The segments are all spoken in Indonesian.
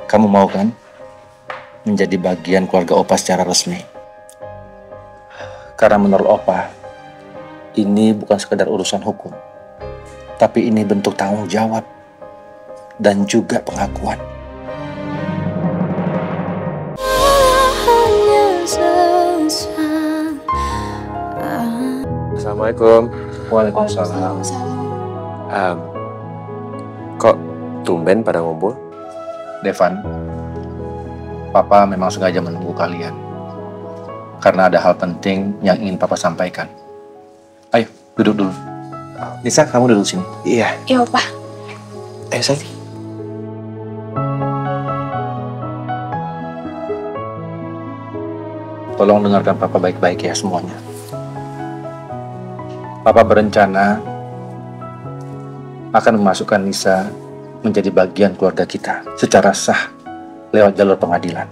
Kamu mau kan menjadi bagian keluarga Opa secara resmi? Karena menurut Opa, ini bukan sekedar urusan hukum, tapi ini bentuk tanggung jawab dan juga pengakuan. Assalamualaikum. Waalaikumsalam. Kok tumben pada ngumpul? Devan, Papa memang sengaja menunggu kalian karena ada hal penting yang ingin Papa sampaikan. Ayo, duduk dulu. Nisa, kamu duduk sini. Iya. Iya, Opa. Sayang. Tolong dengarkan Papa baik-baik ya semuanya. Papa berencana akan memasukkan Nisa menjadi bagian keluarga kita secara sah lewat jalur pengadilan.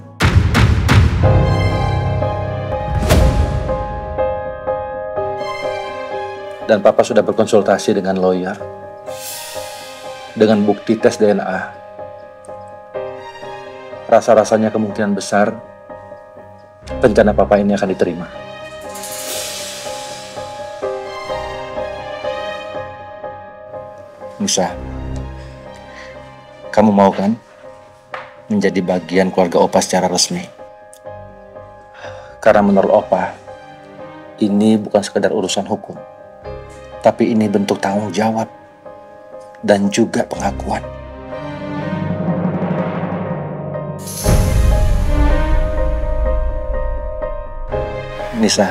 Dan Papa sudah berkonsultasi dengan lawyer. Dengan bukti tes DNA, rasa-rasanya kemungkinan besar rencana Papa ini akan diterima. Nisa, kamu mau kan menjadi bagian keluarga Opa secara resmi? Karena menurut Opa, ini bukan sekedar urusan hukum, tapi ini bentuk tanggung jawab dan juga pengakuan. Nisa,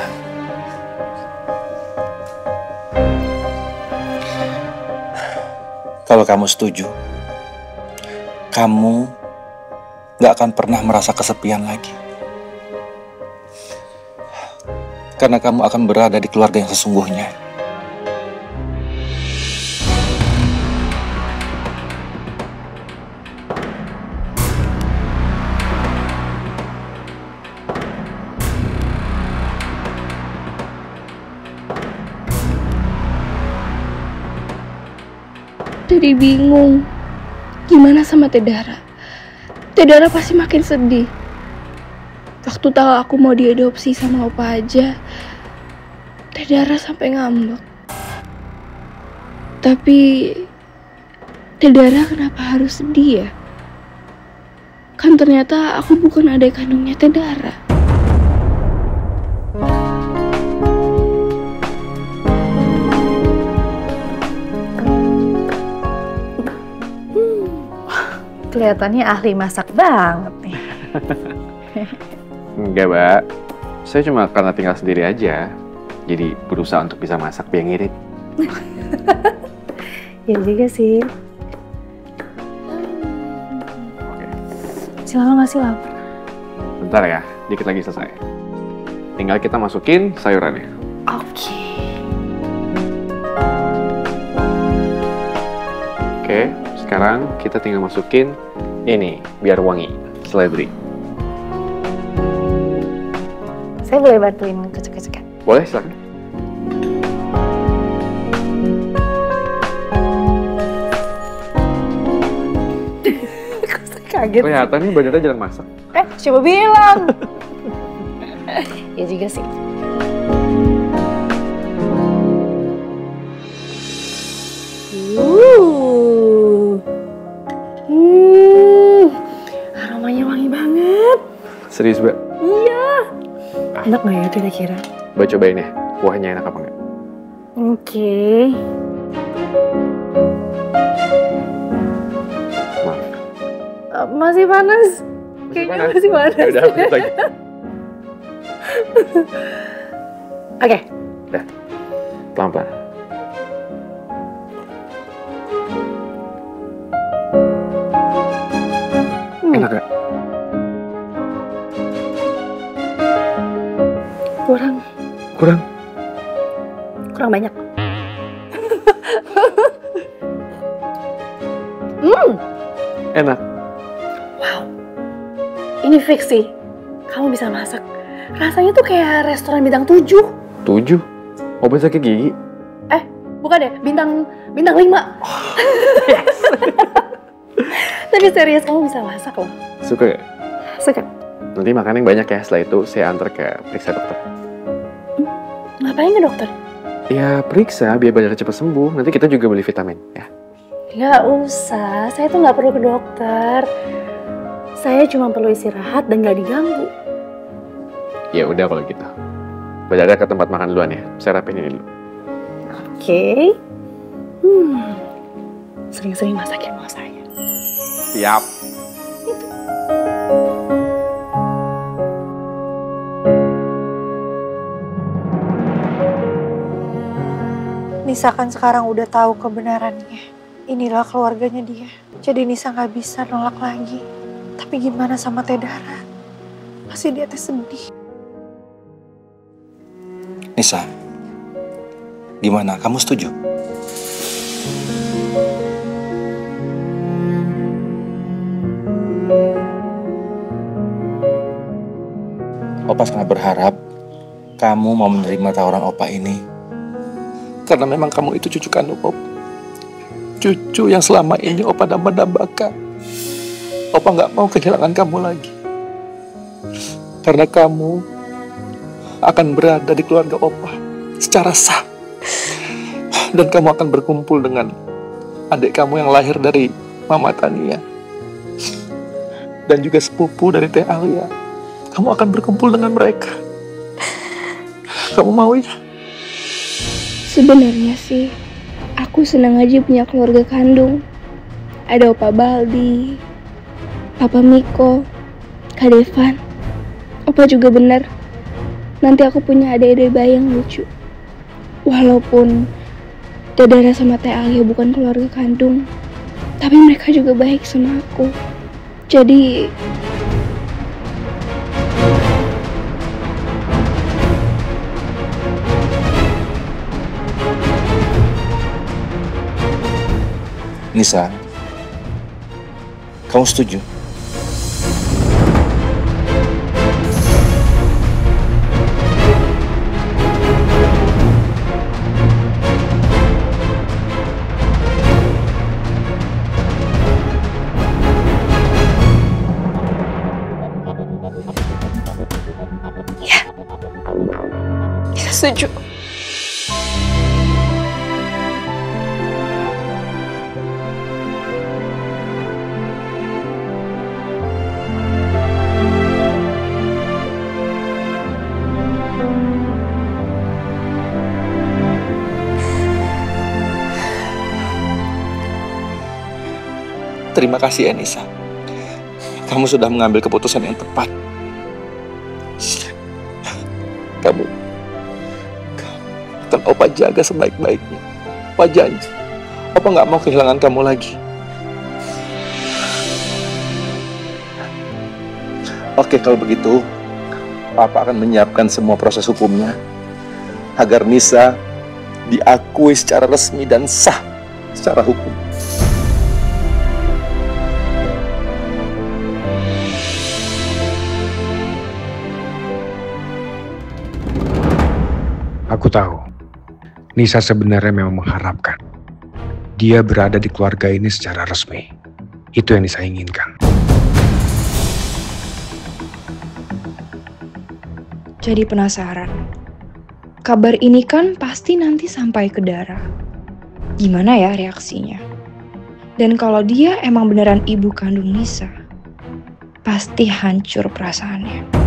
kalau kamu setuju, kamu gak akan pernah merasa kesepian lagi. Karena kamu akan berada di keluarga yang sesungguhnya. Jadi bingung gimana sama Tedara. Tedara pasti makin sedih. Waktu tahu aku mau diadopsi sama Opa aja, Tedara sampai ngambek. Tapi Tedara kenapa harus sedih ya? Kan ternyata aku bukan adik kandungnya Tedara. Kelihatannya ahli masak banget nih. Enggak, Mbak. Saya cuma karena tinggal sendiri aja. Jadi berusaha untuk bisa masak biar ngirit. Ya juga sih. Oke. Masih lama nggak sih lapar? Bentar ya, dikit lagi selesai. Tinggal kita masukin sayurannya. Oke. Oke, sekarang kita tinggal masukin ini biar wangi, seledri. Saya boleh bantuin kecek-kecekan? Boleh, silakan. Kok saya kaget? Kelihatannya badannya jarang masak. Coba bilang. Ya juga sih. Aromanya wangi banget. Serius, Mbak? Iya. Enak nggak ya kira-kira? Mbak cobain ya, kuahnya enak apa nggak? Oke. Maaf. Masih panas. Kayaknya masih panas. Ya udah, lanjut lagi. Oke. Udah, pelan-pelan. Enak gak? Kurang banyak. Enak. Wow. Ini fix sih. Kamu bisa masak. Rasanya tuh kayak restoran bintang 7. 7? Obat sakit gigi? Bukan deh, bintang 5. Tapi serius kamu bisa masak loh. Suka gak? Suka. Nanti makan yang banyak ya, setelah itu saya antar ke periksa dokter. Ngapain ke dokter? Ya periksa biar badannya cepat sembuh, nanti kita juga beli vitamin ya. Gak usah, saya tuh gak perlu ke dokter. Saya cuma perlu istirahat dan gak diganggu. Ya udah kalau gitu. Badannya ke tempat makan duluan ya, saya rapiin ini dulu. Oke. Sering-sering masakin mau saya. Siap. Nisa kan sekarang udah tahu kebenarannya. Inilah keluarganya dia. Jadi Nisa nggak bisa nolak lagi. Tapi gimana sama Teh Dara? Pasti dia teh sedih. Nisa, gimana? Kamu setuju? Opa sangat berharap kamu mau menerima tawaran Opa ini. Karena memang kamu itu cucu kandung Opa. Cucu yang selama ini Opa dambakan. Opa nggak mau kehilangan kamu lagi. Karena kamu akan berada di keluarga Opa secara sah. Dan kamu akan berkumpul dengan adik kamu yang lahir dari Mama Tania. Dan juga sepupu dari Teh Alia. Kamu akan berkumpul dengan mereka. Kamu mau ya? Sebenarnya sih, aku senang aja punya keluarga kandung. Ada Opa Baldi, Papa Miko, Kak Devan. Opa juga benar. Nanti aku punya adik-adik bayi yang lucu. Walaupun Teh Dara sama Teh Alia bukan keluarga kandung, tapi mereka juga baik sama aku. Jadi Nisa, kamu setuju? Nisa setuju. Terima kasih ya Nisa. Kamu sudah mengambil keputusan yang tepat. Kamu akan Opa jaga sebaik-baiknya. Opa janji. Opa nggak mau kehilangan kamu lagi. Oke, kalau begitu, Papa akan menyiapkan semua proses hukumnya agar Nisa diakui secara resmi dan sah secara hukum. Aku tahu, Nisa sebenarnya memang mengharapkan dia berada di keluarga ini secara resmi. Itu yang Nisa inginkan. Jadi penasaran. Kabar ini kan pasti nanti sampai ke Dara. Gimana ya reaksinya? Dan kalau dia emang beneran ibu kandung Nisa, pasti hancur perasaannya.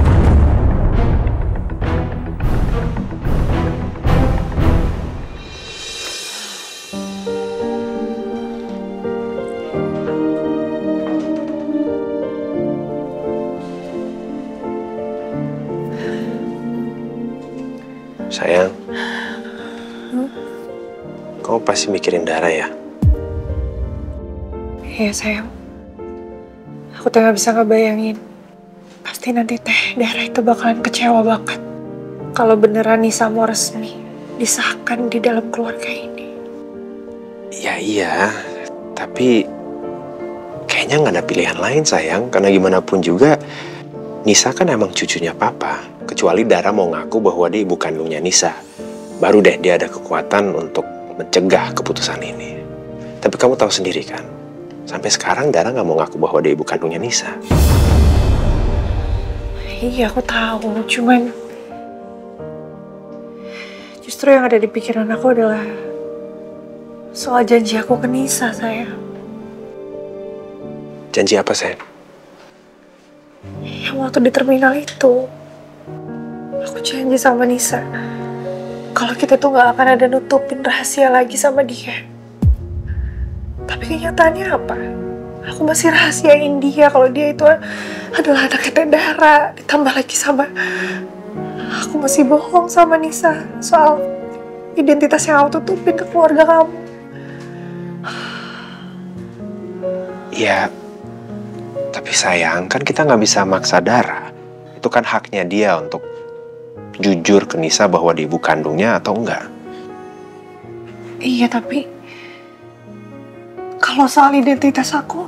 Sayang, kamu pasti mikirin Dara ya? Iya sayang. Aku tuh gak bisa ngebayangin. Pasti nanti Teh Dara itu bakalan kecewa banget. Kalau beneran Nisa mau resmi disahkan di dalam keluarga ini. Ya iya, tapi kayaknya nggak ada pilihan lain sayang. Karena gimana pun juga, Nisa kan emang cucunya Papa. Kecuali Dara mau ngaku bahwa dia ibu kandungnya Nisa. Baru deh dia ada kekuatan untuk mencegah keputusan ini. Tapi kamu tahu sendiri kan, Sampai sekarang Dara nggak mau ngaku bahwa dia ibu kandungnya Nisa. Iya, aku tahu. Cuman justru yang ada di pikiran aku adalah soal janji aku ke Nisa, sayang. Janji apa, sayang? Yang waktu di terminal itu, aku janji sama Nisa kalau kita tuh gak akan ada nutupin rahasia lagi sama dia. Tapi kenyataannya apa? Aku masih rahasiain dia kalau dia itu adalah anaknya Teh Dara. Ditambah lagi sama aku masih bohong sama Nisa soal identitas yang aku tutupin ke keluarga kamu. Ya, tapi sayang, kan kita nggak bisa maksa Dara. Itu kan haknya dia untuk jujur ke Nisa bahwa dia ibu kandungnya atau enggak. Iya, tapi kalau soal identitas aku,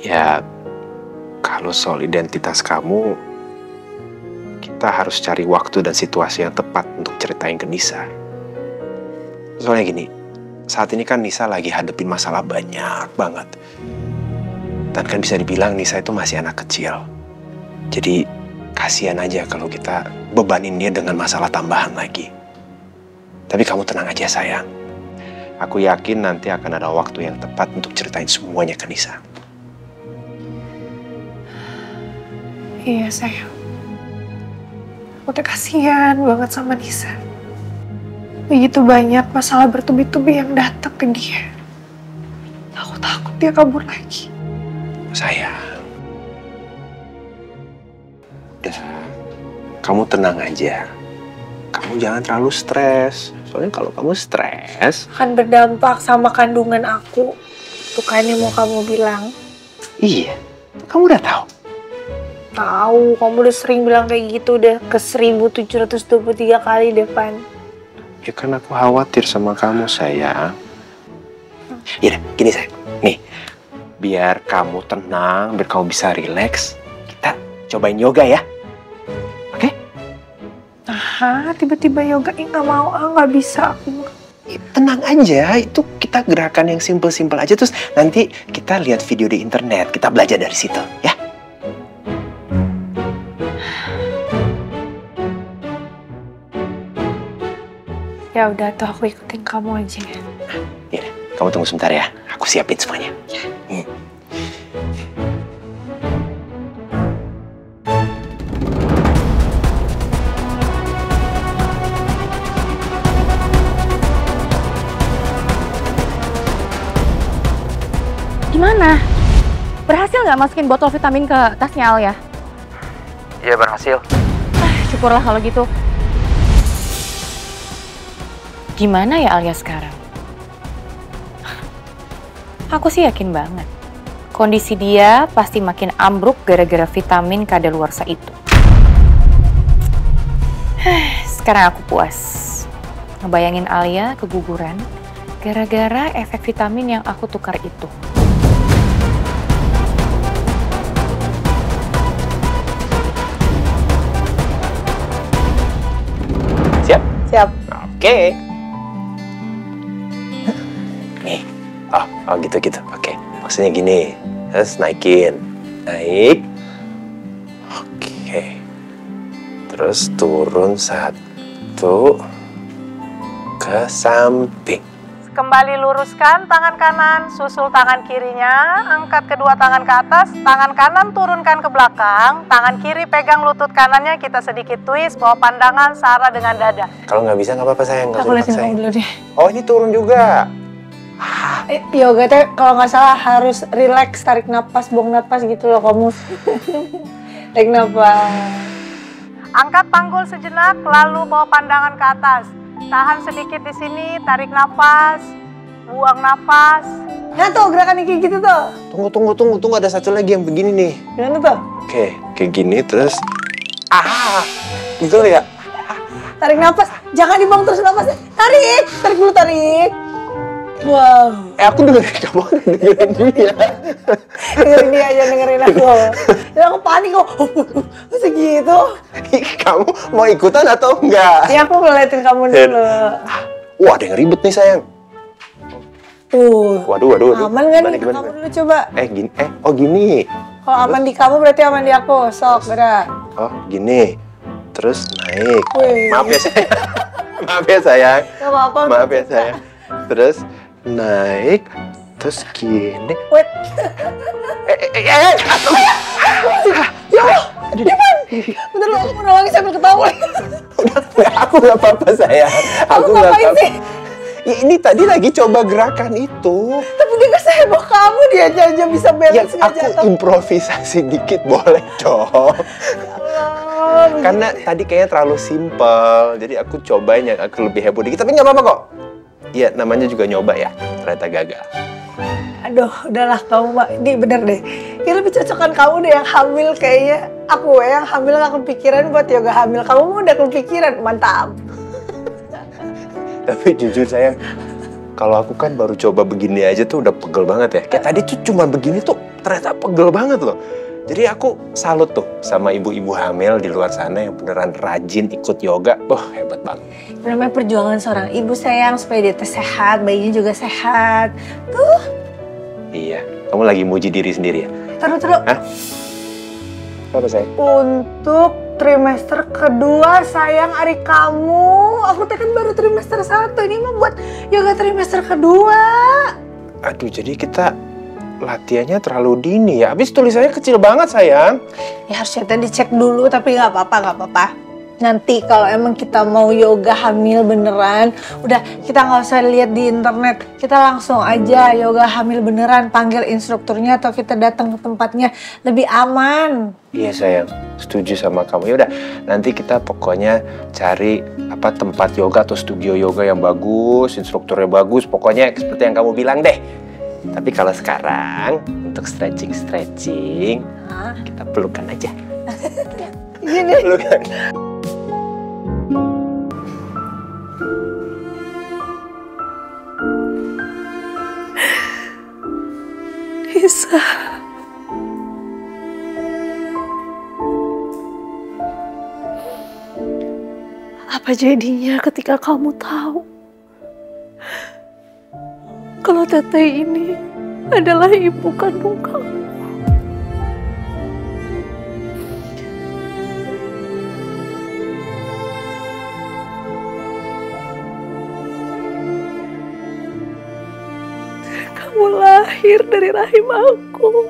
ya kalau soal identitas kamu, kita harus cari waktu dan situasi yang tepat untuk ceritain ke Nisa. Soalnya gini, saat ini kan Nisa lagi hadepin masalah banyak banget. Dan kan bisa dibilang Nisa itu masih anak kecil. Jadi kasihan aja kalau kita bebanin dia dengan masalah tambahan lagi. Tapi kamu tenang aja, sayang. Aku yakin nanti akan ada waktu yang tepat untuk ceritain semuanya ke Nisa. iya sayang. Aku tuh kasihan banget sama Nisa. Begitu banyak masalah bertubi-tubi yang datang ke dia. Aku takut dia kabur lagi. Sayang, udah, kamu tenang aja. Kamu jangan terlalu stres. Soalnya kalau kamu stres, Akan berdampak sama kandungan aku. Tuh kan yang mau kamu bilang. iya, kamu udah tahu. Tahu, kamu udah sering bilang kayak gitu udah ke 1723 kali depan. Ya kan aku khawatir sama kamu, sayang. Yaudah, gini sayang. Nih, biar kamu tenang, biar kamu bisa rileks, kita cobain yoga ya. Oke? Nah, tiba-tiba yoga nggak mau, nggak bisa aku. Tenang aja, itu kita gerakan yang simple-simple aja. Terus nanti kita lihat video di internet, kita belajar dari situ, ya. Ya udah tuh aku ikutin kamu aja. Ya, kamu tunggu sebentar ya. Aku siapin semuanya. Gimana? Berhasil nggak masukin botol vitamin ke tasnya Alia? Iya, berhasil. Syukurlah kalau gitu. Gimana ya Alia sekarang? Aku sih yakin banget. Kondisi dia pasti makin ambruk gara-gara vitamin kadaluarsa itu. Sekarang aku puas. Ngebayangin Alia keguguran gara-gara efek vitamin yang aku tukar itu. Siap? Siap. Oke. Nih. Oh gitu. Oke. Maksudnya gini. Terus naikin. Naik. Oke. Terus turun 1 ke samping. Kembali luruskan tangan kanan, susul tangan kirinya, angkat kedua tangan ke atas, tangan kanan turunkan ke belakang, tangan kiri pegang lutut kanannya, kita sedikit twist, bawa pandangan searah dengan dada. Kalau nggak bisa nggak apa-apa sayang. Aku liatin kamu dulu deh. Oh ini turun juga. Yoga teh kalau nggak salah harus relax, tarik napas, buang napas gitu loh kamu. Tarik napas. Angkat panggul sejenak, lalu bawa pandangan ke atas. Tahan sedikit di sini, tarik nafas, buang nafas. Nah tuh gerakan kayak gitu tuh. Tunggu. Ada satu lagi yang begini nih. Gimana tuh? Oke, kayak gini terus. Gitu ya. Tarik napas, jangan dibuang terus napasnya. Tarik dulu tarik. Wow. Aku dengerin kamu, dengerin dia. Dengerin dia aja, dengerin aku. Ya aku panik kok. Segitu. Kamu mau ikutan atau enggak? Ya aku ngeliatin kamu dulu. Wah, ada yang ribet nih sayang. Waduh. Aman nggak nih? Kamu dulu coba. Gini. Oh gini. Kalau aman di kamu berarti aman di aku. Sok, gerak. Oh gini. Terus naik. Wih. Maaf ya sayang. Maaf ya sayang. Gak apa-apa. Maaf ya sayang. Terus naik. Terus gini. Wait. Ya Allah. Bentar lu, aku mau nangis sambil ketawa. Udah, aku nggak apa-apa sayang. Aku nggak ngapain apa-apa. sih? Ya, ini tadi lagi coba gerakan itu. Tapi dia nggak seheboh kamu, dia aja bisa Ya, balance nggak aku jatuh. improvisasi dikit boleh dong. Karena tadi kayaknya terlalu simpel, jadi aku cobain yang aku lebih heboh dikit. Tapi nggak apa-apa kok. Iya, namanya juga nyoba ya. Ternyata gagal. Aduh, udahlah kamu, Mbak. Ini bener deh. Ini lebih cocokan kamu deh yang hamil kayaknya. Aku yang hamil nggak kepikiran buat yoga hamil. Kamu mah udah kepikiran, mantap. Tapi jujur sayang, kalau aku kan baru coba begini aja tuh udah pegel banget ya. Kayak tadi tuh cuma begini tuh ternyata pegel banget loh. Jadi aku salut tuh sama ibu-ibu hamil di luar sana yang beneran rajin ikut yoga. Wah, hebat banget. Namanya perjuangan seorang ibu sayang supaya dia sehat, bayinya juga sehat. Tuh. Iya, kamu lagi muji diri sendiri ya? Terus. Hah? Apa sayang? Untuk trimester kedua sayang hari kamu. Aku kan baru trimester 1. Ini mah buat yoga trimester kedua. Aduh, jadi kita latihannya terlalu dini ya. Habis tulisannya kecil banget sayang. Ya harusnya tadi dicek dulu, tapi nggak apa-apa. Nanti kalau emang kita mau yoga hamil beneran, udah kita nggak usah lihat di internet. Kita langsung aja yoga hamil beneran, panggil instrukturnya atau kita datang ke tempatnya, lebih aman. Iya sayang, setuju sama kamu. Ya udah, nanti kita pokoknya cari tempat yoga atau studio yoga yang bagus, instrukturnya bagus. Pokoknya seperti yang kamu bilang deh. Tapi kalau sekarang untuk stretching, kita pelukan aja. Gini. Pelukan. Nisa. Apa jadinya ketika kamu tahu kalau Teteh ini adalah ibu kandung kamu? Kamu lahir dari rahim aku,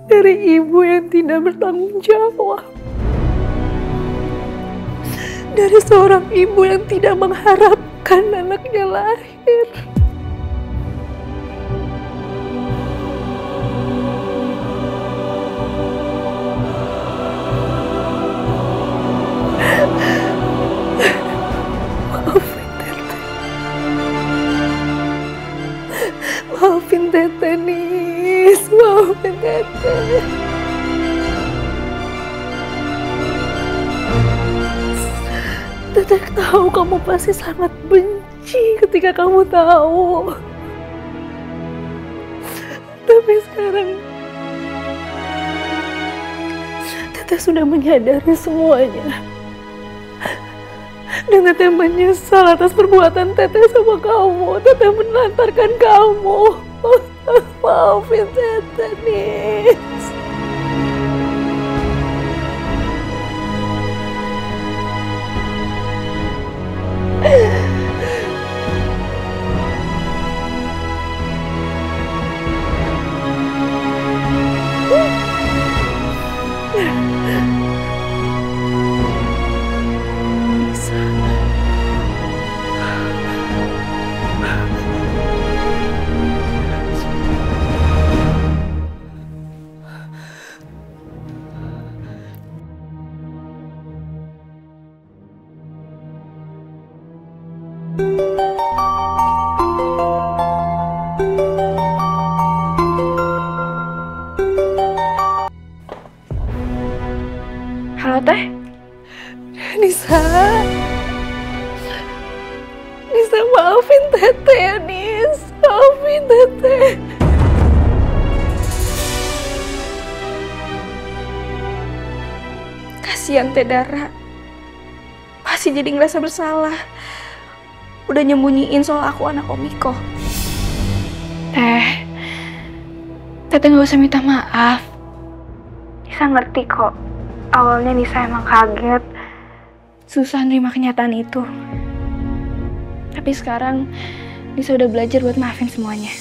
dari ibu yang tidak bertanggung jawab, dari seorang ibu yang tidak mengharapkan anaknya lahir. Maafin Teteh, Nis. Maafin Teteh. Teteh tahu kamu pasti sangat benci ketika kamu tahu. Tapi sekarang Teteh sudah menyadari semuanya. Dan Teteh menyesal atas perbuatan Teteh sama kamu. Teteh menelantarkan kamu. Maafin Teteh, Nis. dan Teh Dara. Pasti jadi ngerasa bersalah. Udah nyembunyiin soal aku anak Om Iko. Teteh nggak usah minta maaf. Nisa ngerti kok. Awalnya Nisa emang kaget. Susah nerima kenyataan itu. Tapi sekarang Nisa udah belajar buat maafin semuanya.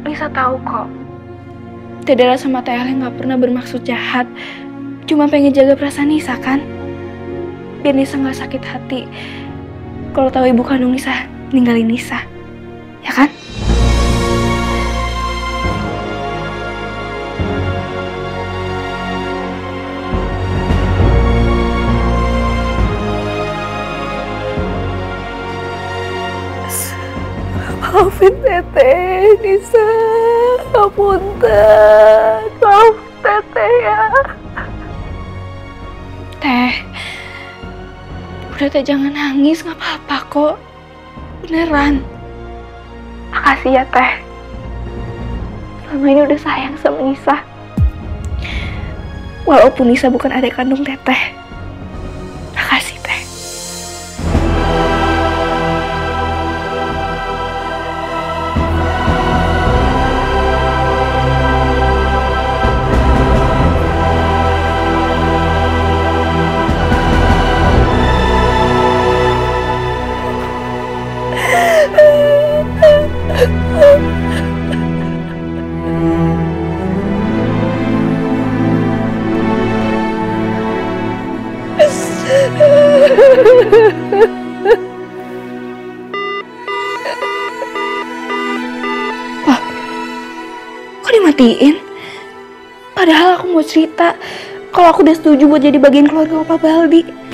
Nisa tahu kok. Teh Dara sama Teh Eleng nggak pernah bermaksud jahat. Cuma pengen jaga perasaan Nisa kan? Biar Nisa nggak sakit hati. Kalau tahu ibu kandung Nisa ninggalin Nisa, ya kan? Maafin Teteh, Nisa. Apunten. Maaf Teteh ya. Teh, udah Teh jangan nangis, nggak apa-apa kok. Beneran. Makasih ya Teh. Selama ini udah sayang sama Nisa. Walaupun Nisa bukan adik kandung Teteh. Makasih Teh. Wah, kok dimatiin? Padahal aku mau cerita kalau aku udah setuju buat jadi bagian keluarga Opa Baldi.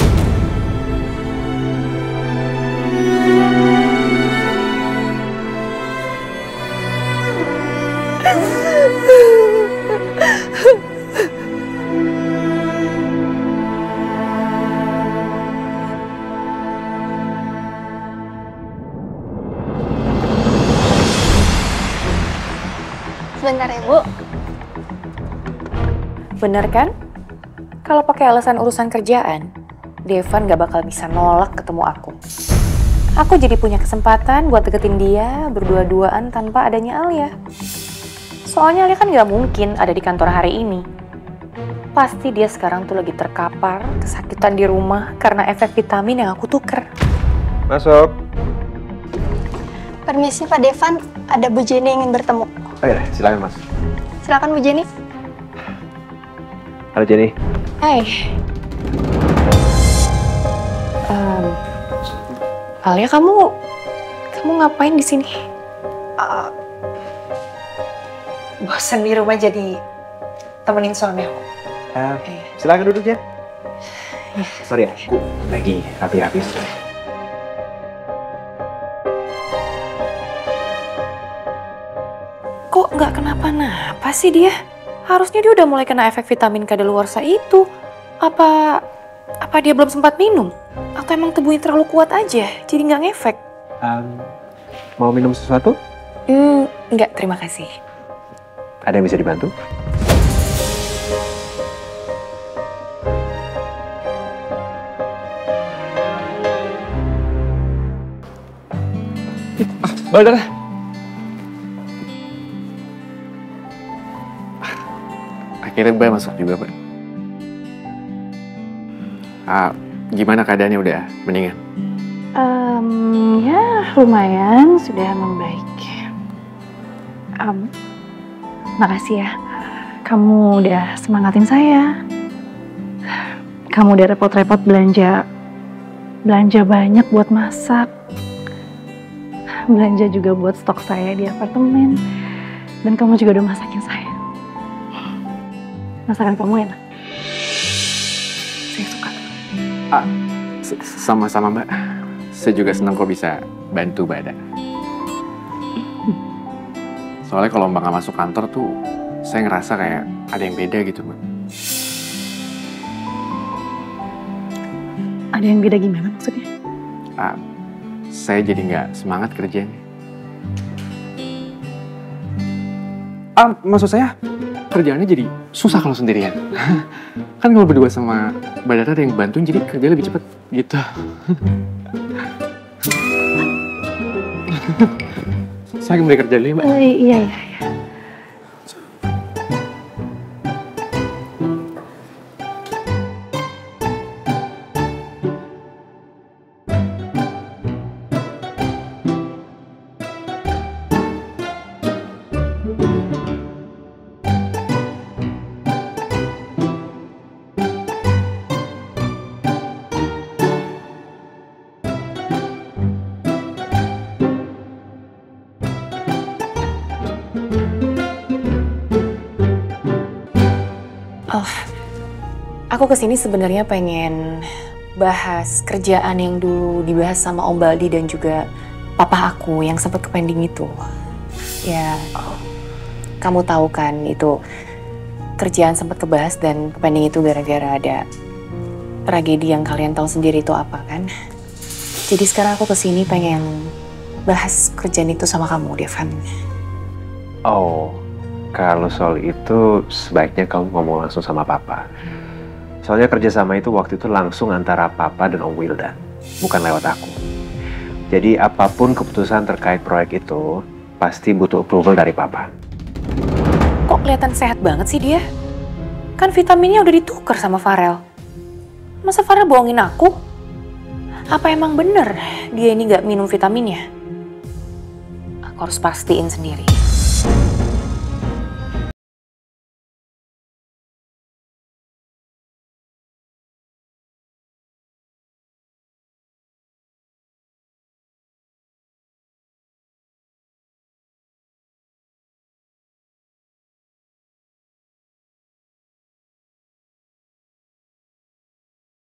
Sebentar ya, Bu. Bener kan? Kalau pakai alasan urusan kerjaan, Devan gak bakal bisa nolak ketemu aku. Aku jadi punya kesempatan buat deketin dia berdua-duaan tanpa adanya Alia. Soalnya Alia kan gak mungkin ada di kantor hari ini. Pasti dia sekarang tuh lagi terkapar, kesakitan di rumah karena efek vitamin yang aku tuker. Masuk. Permisi Pak Devan, ada Bu Jenny yang ingin bertemu. Oh iya, silakan Mas. Silakan Bu Jenny. Halo Jenny. Hai. Alia, kamu ngapain di sini? Bosan di rumah jadi temenin suami aku. Silakan duduk Jen. Sorry ya, aku lagi rapi-rapi. Kok nggak kenapa-napa sih dia? Harusnya dia udah mulai kena efek vitamin kadaluarsa itu. Apa dia belum sempat minum? Atau emang tubuhnya terlalu kuat aja, jadi nggak ngefek? Mau minum sesuatu? Nggak, terima kasih. Ada yang bisa dibantu? Mbak Dara. Akhirnya Mbak masuk juga, Pak. Gimana keadaannya, udah mendingan? Ya lumayan, sudah membaik. Makasih ya, kamu udah semangatin saya. Kamu udah repot-repot belanja banyak buat masak. Belanja juga buat stok saya di apartemen. Dan kamu juga udah masakin saya. Masakan kamu enak. Saya suka. Sama-sama Mbak. Saya juga senang kok bisa bantu Mbak Ada. Soalnya kalau Mbak nggak masuk kantor tuh, saya ngerasa kayak ada yang beda gitu Mbak. Ada yang beda gimana maksudnya? Saya jadi nggak semangat kerjanya. Maksud saya kerjaannya jadi susah kalau sendirian. Kan kalau berdua sama Mbak Dara ada yang bantuin, jadi kerja lebih cepat gitu. Saya kembali kerja dulu ya, Mbak. Iya. Aku kesini sebenarnya pengen bahas kerjaan yang dulu dibahas sama Om Baldi dan juga papa aku yang sempat kepending itu. Ya, kamu tahu kan itu kerjaan sempat kebahas dan kepending itu gara-gara ada tragedi yang kalian tahu sendiri itu apa kan. Jadi sekarang aku kesini pengen bahas kerjaan itu sama kamu, Devan. Oh, kalau soal itu sebaiknya kamu ngomong langsung sama papa. Soalnya kerjasama itu waktu itu langsung antara papa dan Om Wildan, bukan lewat aku. Jadi apapun keputusan terkait proyek itu, pasti butuh approval dari papa. Kok kelihatan sehat banget sih dia? Kan vitaminnya udah ditukar sama Farel. Masa Farel bohongin aku? Apa emang bener dia ini nggak minum vitaminnya? Aku harus pastiin sendiri.